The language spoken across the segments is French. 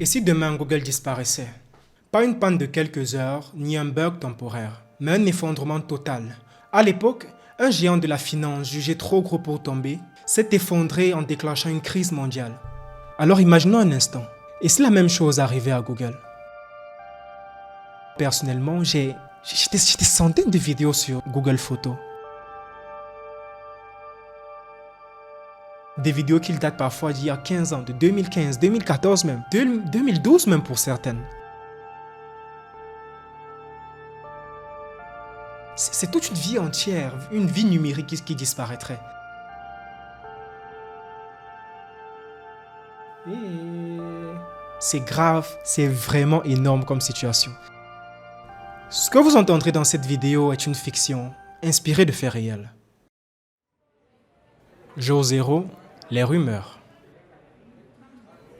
Et si demain Google disparaissait? Pas une panne de quelques heures, ni un bug temporaire, mais un effondrement total. À l'époque, un géant de la finance jugé trop gros pour tomber s'est effondré en déclenchant une crise mondiale. Alors imaginons un instant, et si la même chose arrivait à Google? Personnellement, j'ai des centaines de vidéos sur Google Photos. Des vidéos qui datent parfois d'il y a 15 ans, de 2015, 2014 même, 2012 même pour certaines. C'est toute une vie entière, une vie numérique qui disparaîtrait. Et c'est grave, c'est vraiment énorme comme situation. Ce que vous entendrez dans cette vidéo est une fiction, inspirée de faits réels. Jour 0, les rumeurs.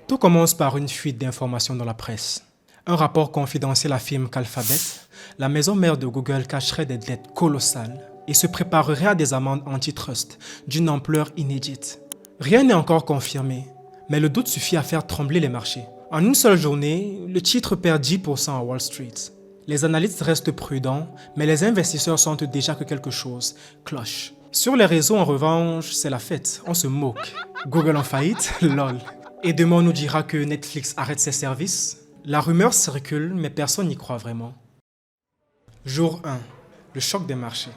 Tout commence par une fuite d'informations dans la presse. Un rapport confidentiel affirme qu'Alphabet, la maison mère de Google, cacherait des dettes colossales et se préparerait à des amendes antitrust d'une ampleur inédite. Rien n'est encore confirmé, mais le doute suffit à faire trembler les marchés. En une seule journée, le titre perd 10% à Wall Street. Les analystes restent prudents, mais les investisseurs sentent déjà que quelque chose cloche. Sur les réseaux, en revanche, c'est la fête, on se moque. Google en faillite, lol. Et demain, on nous dira que Netflix arrête ses services. La rumeur circule, mais personne n'y croit vraiment. Jour 1, le choc des marchés.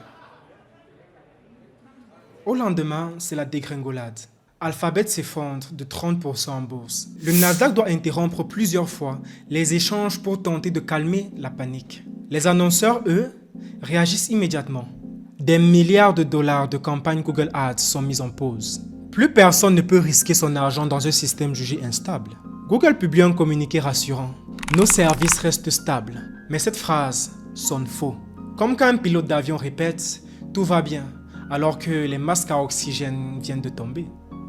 Au lendemain, c'est la dégringolade. Alphabet s'effondre de 30% en bourse. Le Nasdaq doit interrompre plusieurs fois les échanges pour tenter de calmer la panique. Les annonceurs, eux, réagissent immédiatement. Des milliards de dollars de campagnes Google Ads sont mis en pause. Plus personne ne peut risquer son argent dans un système jugé instable. Google publie un communiqué rassurant. Nos services restent stables. Mais cette phrase sonne faux. Comme quand un pilote d'avion répète « tout va bien » alors que les masques à oxygène viennent de tomber.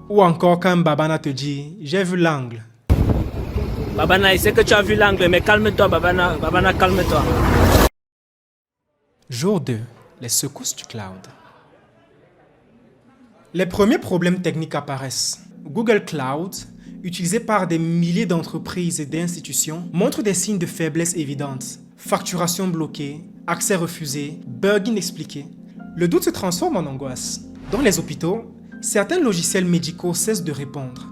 Ou encore quand Babana te dit « j'ai vu l'angle ». Babana, il sait que tu as vu l'angle, mais calme-toi Babana, Babana calme-toi. Jour 2, les secousses du cloud. Les premiers problèmes techniques apparaissent. Google Cloud, utilisé par des milliers d'entreprises et d'institutions, montre des signes de faiblesse évidentes. Facturation bloquée, accès refusé, bugs inexpliqués. Le doute se transforme en angoisse. Dans les hôpitaux, certains logiciels médicaux cessent de répondre.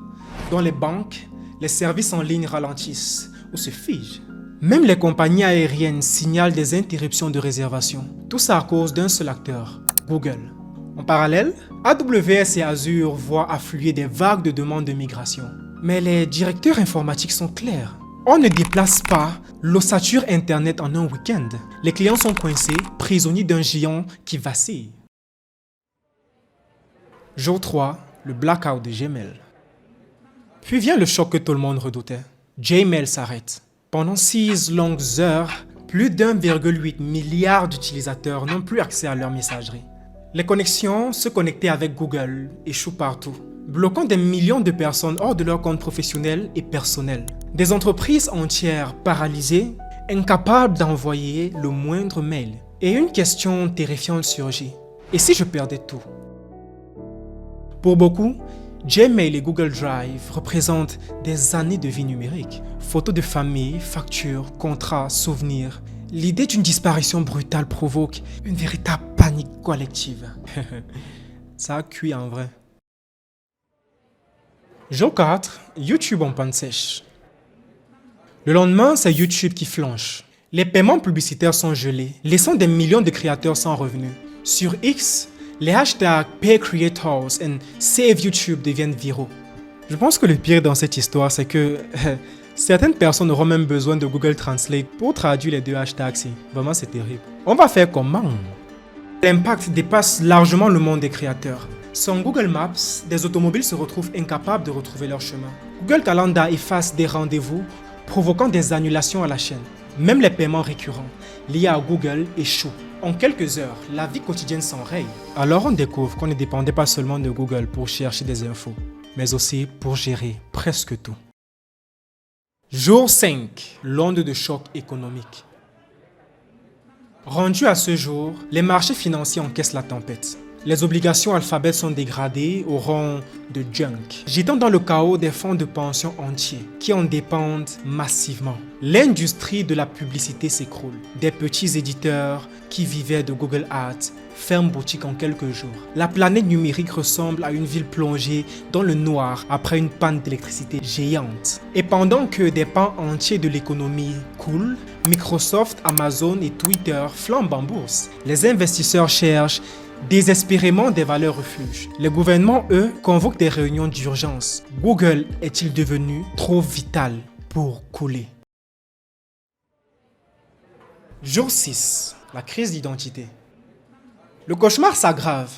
Dans les banques, les services en ligne ralentissent ou se figent. Même les compagnies aériennes signalent des interruptions de réservation. Tout ça à cause d'un seul acteur, Google. En parallèle, AWS et Azure voient affluer des vagues de demandes de migration. Mais les directeurs informatiques sont clairs. On ne déplace pas l'ossature Internet en un week-end. Les clients sont coincés, prisonniers d'un géant qui vacille. Jour 3, le blackout de Gmail. Puis vient le choc que tout le monde redoutait. Gmail s'arrête. Pendant 6 longues heures, plus d'1,8 milliard d'utilisateurs n'ont plus accès à leur messagerie. Les connexions se connecter avec Google échouent partout, bloquant des millions de personnes hors de leur compte professionnel et personnel. Des entreprises entières paralysées, incapables d'envoyer le moindre mail. Et une question terrifiante surgit. Et si je perdais tout? Pour beaucoup, Gmail et Google Drive représentent des années de vie numérique. Photos de famille, factures, contrats, souvenirs. L'idée d'une disparition brutale provoque une véritable panique collective. Ça a cuit en vrai. Jour 4, YouTube en panne sèche. Le lendemain, c'est YouTube qui flanche. Les paiements publicitaires sont gelés, laissant des millions de créateurs sans revenus. Sur X, les hashtags PayCreators et Save YouTube deviennent viraux. Je pense que le pire dans cette histoire, c'est que certaines personnes auront même besoin de Google Translate pour traduire les deux hashtags. Vraiment, c'est terrible. On va faire comment? L'impact dépasse largement le monde des créateurs. Sans Google Maps, des automobiles se retrouvent incapables de retrouver leur chemin. Google Calendar efface des rendez-vous, provoquant des annulations à la chaîne. Même les paiements récurrents liés à Google échouent. En quelques heures, la vie quotidienne s'enraye. Alors on découvre qu'on ne dépendait pas seulement de Google pour chercher des infos, mais aussi pour gérer presque tout. Jour 5, l'onde de choc économique. Rendu à ce jour, les marchés financiers encaissent la tempête. Les obligations Alphabet sont dégradées au rang de junk, jetant dans le chaos des fonds de pension entiers qui en dépendent massivement. L'industrie de la publicité s'écroule. Des petits éditeurs qui vivaient de Google Ads ferment boutique en quelques jours. La planète numérique ressemble à une ville plongée dans le noir après une panne d'électricité géante. Et pendant que des pans entiers de l'économie coulent, Microsoft, Amazon et Twitter flambent en bourse. Les investisseurs cherchent désespérément des valeurs refuges. Les gouvernements, eux, convoquent des réunions d'urgence. Google est-il devenu trop vital pour couler? Jour 6. La crise d'identité. Le cauchemar s'aggrave.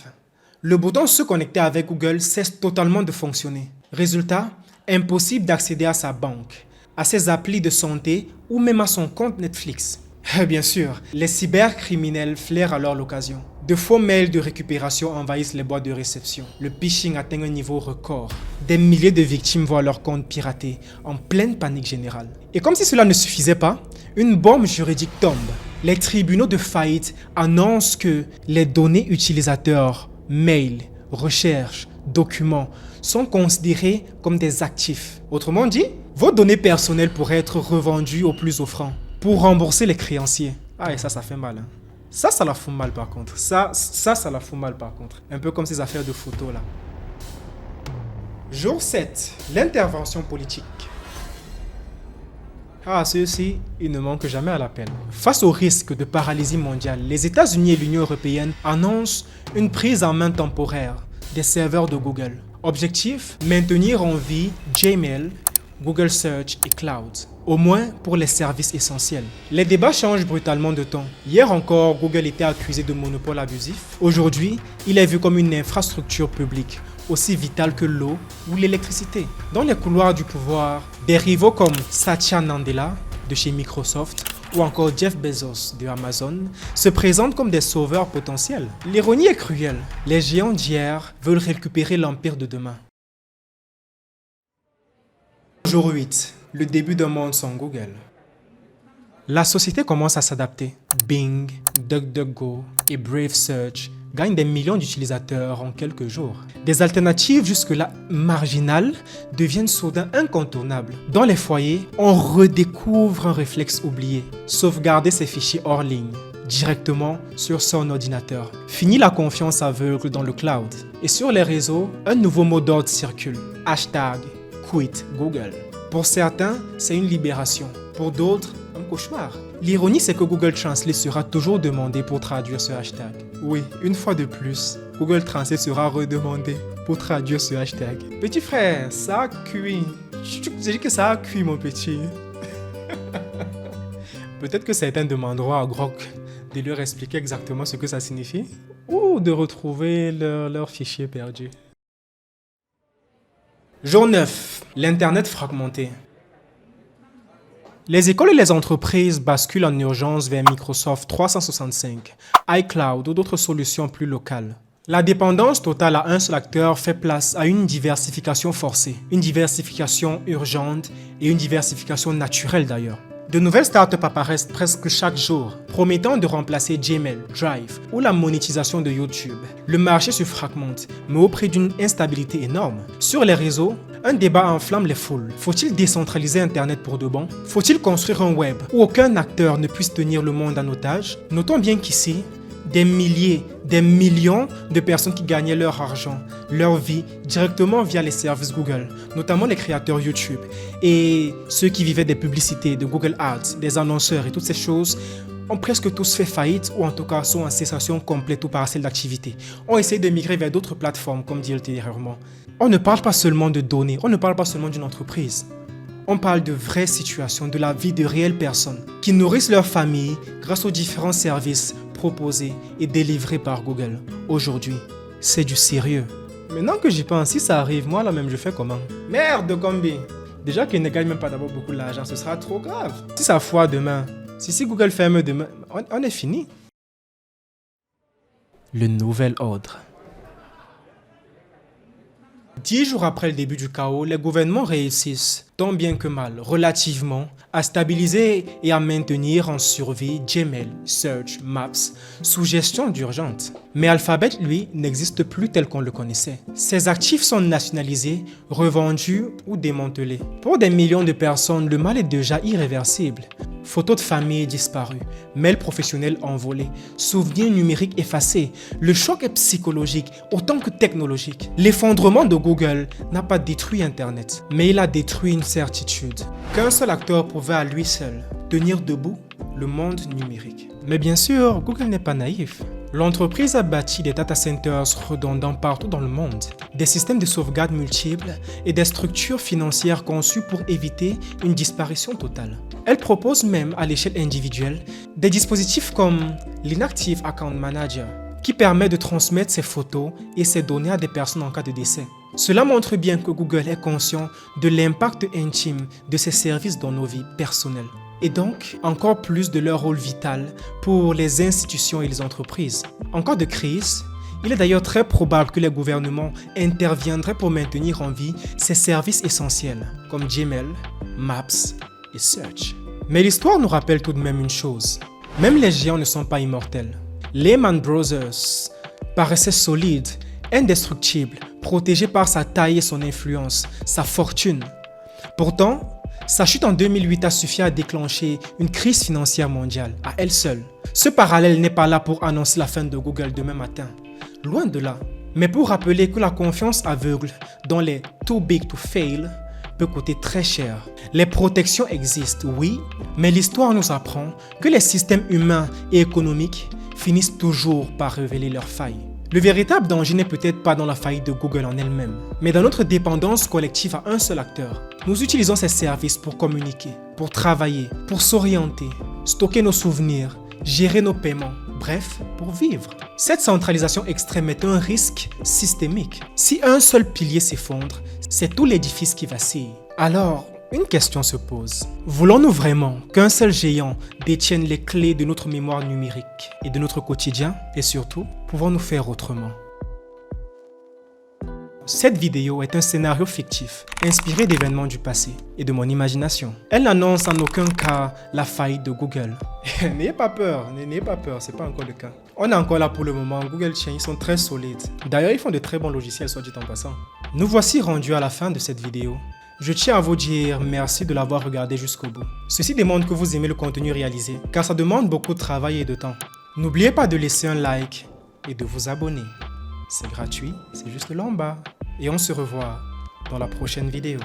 Le bouton se connecter avec Google cesse totalement de fonctionner. Résultat, impossible d'accéder à sa banque, à ses applis de santé ou même à son compte Netflix. Bien sûr, les cybercriminels flairent alors l'occasion. De faux mails de récupération envahissent les boîtes de réception. Le phishing atteint un niveau record. Des milliers de victimes voient leur compte piraté en pleine panique générale. Et comme si cela ne suffisait pas, une bombe juridique tombe. Les tribunaux de faillite annoncent que les données utilisateurs, mails, recherches, documents sont considérés comme des actifs. Autrement dit, vos données personnelles pourraient être revendues au plus offrant pour rembourser les créanciers. Ah, et ça fait mal. Hein. Ça la fout mal par contre. Ça la fout mal par contre. Un peu comme ces affaires de photos là. Jour 7. L'intervention politique. Ah, ceux-ci, ils ne manquent jamais à l'appel. Face au risque de paralysie mondiale, les États-Unis et l'Union européenne annoncent une prise en main temporaire des serveurs de Google. Objectif, maintenir en vie Gmail, Google Search et Cloud, au moins pour les services essentiels. Les débats changent brutalement de ton. Hier encore, Google était accusé de monopole abusif. Aujourd'hui, il est vu comme une infrastructure publique, aussi vitale que l'eau ou l'électricité. Dans les couloirs du pouvoir, des rivaux comme Satya Nadella de chez Microsoft ou encore Jeff Bezos de Amazon se présentent comme des sauveurs potentiels. L'ironie est cruelle. Les géants d'hier veulent récupérer l'empire de demain. Jour 8. Le début d'un monde sans Google. La société commence à s'adapter. Bing, DuckDuckGo et Brave Search gagnent des millions d'utilisateurs en quelques jours. Des alternatives jusque-là marginales deviennent soudain incontournables. Dans les foyers, on redécouvre un réflexe oublié. Sauvegarder ses fichiers hors ligne, directement sur son ordinateur. Fini la confiance aveugle dans le cloud. Et sur les réseaux, un nouveau mot d'ordre circule. #Quit Google. Pour certains, c'est une libération. Pour d'autres, un cauchemar. L'ironie, c'est que Google Translate sera toujours demandé pour traduire ce hashtag. Oui, une fois de plus, Google Translate sera redemandé pour traduire ce hashtag. Petit frère, ça a cuit. J'ai dit que ça a cuit, mon petit. Peut-être que certains demanderont à Grok de leur expliquer exactement ce que ça signifie ou de retrouver leur fichier perdu. Jour 9. L'Internet fragmenté. Les écoles et les entreprises basculent en urgence vers Microsoft 365, iCloud ou d'autres solutions plus locales. La dépendance totale à un seul acteur fait place à une diversification forcée, une diversification urgente et une diversification naturelle d'ailleurs. De nouvelles startups apparaissent presque chaque jour, promettant de remplacer Gmail, Drive ou la monétisation de YouTube. Le marché se fragmente, mais au prix d'une instabilité énorme. Sur les réseaux, un débat enflamme les foules. Faut-il décentraliser Internet pour de bon? Faut-il construire un web où aucun acteur ne puisse tenir le monde en otage? Notons bien qu'ici, des milliers, des millions de personnes qui gagnaient leur argent, leur vie directement via les services Google, notamment les créateurs YouTube et ceux qui vivaient des publicités, de Google Ads, des annonceurs et toutes ces choses, ont presque tous fait faillite ou en tout cas sont en cessation complète ou partielle d'activité. Ont essayé de migrer vers d'autres plateformes comme dit ultérieurement. On ne parle pas seulement de données, on ne parle pas seulement d'une entreprise. On parle de vraies situations, de la vie de réelles personnes qui nourrissent leur famille grâce aux différents services proposés et délivrés par Google. Aujourd'hui, c'est du sérieux. Maintenant que j'y pense, si ça arrive, moi là même je fais comment? Merde combi! Déjà qu'ils ne gagnent même pas d'abord beaucoup d'argent, ce sera trop grave. Si ça foire demain, si Google ferme demain, on est fini. Le nouvel ordre. 10 jours après le début du chaos, les gouvernements réussissent, tant bien que mal, relativement, à stabiliser et à maintenir en survie Gmail, Search, Maps, sous gestion d'urgence. Mais Alphabet, lui, n'existe plus tel qu'on le connaissait. Ses actifs sont nationalisés, revendus ou démantelés. Pour des millions de personnes, le mal est déjà irréversible. Photos de famille disparues, mails professionnels envolés, souvenirs numériques effacés. Le choc est psychologique autant que technologique. L'effondrement de Google n'a pas détruit Internet, mais il a détruit une certitude. Qu'un seul acteur pouvait à lui seul tenir debout le monde numérique. Mais bien sûr, Google n'est pas naïf. L'entreprise a bâti des data centers redondants partout dans le monde, des systèmes de sauvegarde multiples et des structures financières conçues pour éviter une disparition totale. Elle propose même à l'échelle individuelle des dispositifs comme l'Inactive Account Manager qui permet de transmettre ses photos et ses données à des personnes en cas de décès. Cela montre bien que Google est conscient de l'impact intime de ces services dans nos vies personnelles et donc encore plus de leur rôle vital pour les institutions et les entreprises. En cas de crise, il est d'ailleurs très probable que les gouvernements interviendraient pour maintenir en vie ces services essentiels comme Gmail, Maps et Search. Mais l'histoire nous rappelle tout de même une chose. Même les géants ne sont pas immortels. Lehman Brothers paraissait solide, indestructible, protégé par sa taille et son influence, sa fortune. Pourtant, sa chute en 2008 a suffi à déclencher une crise financière mondiale, à elle seule. Ce parallèle n'est pas là pour annoncer la fin de Google demain matin. Loin de là. Mais pour rappeler que la confiance aveugle dans les too big to fail peut coûter très cher. Les protections existent, oui, mais l'histoire nous apprend que les systèmes humains et économiques finissent toujours par révéler leurs failles. Le véritable danger n'est peut-être pas dans la faillite de Google en elle-même, mais dans notre dépendance collective à un seul acteur. Nous utilisons ces services pour communiquer, pour travailler, pour s'orienter, stocker nos souvenirs, gérer nos paiements, bref, pour vivre. Cette centralisation extrême est un risque systémique. Si un seul pilier s'effondre, c'est tout l'édifice qui vacille. Alors, une question se pose. Voulons-nous vraiment qu'un seul géant détienne les clés de notre mémoire numérique et de notre quotidien? Et surtout, pouvons-nous faire autrement? Cette vidéo est un scénario fictif, inspiré d'événements du passé et de mon imagination. Elle n'annonce en aucun cas la faillite de Google. N'ayez pas peur, c'est pas encore le cas. On est encore là pour le moment, Google Chain, ils sont très solides. D'ailleurs, ils font de très bons logiciels, soit dit en passant. Nous voici rendus à la fin de cette vidéo. Je tiens à vous dire merci de l'avoir regardé jusqu'au bout. Ceci démontre que vous aimez le contenu réalisé, car ça demande beaucoup de travail et de temps. N'oubliez pas de laisser un like et de vous abonner. C'est gratuit, c'est juste là en bas. Et on se revoit dans la prochaine vidéo.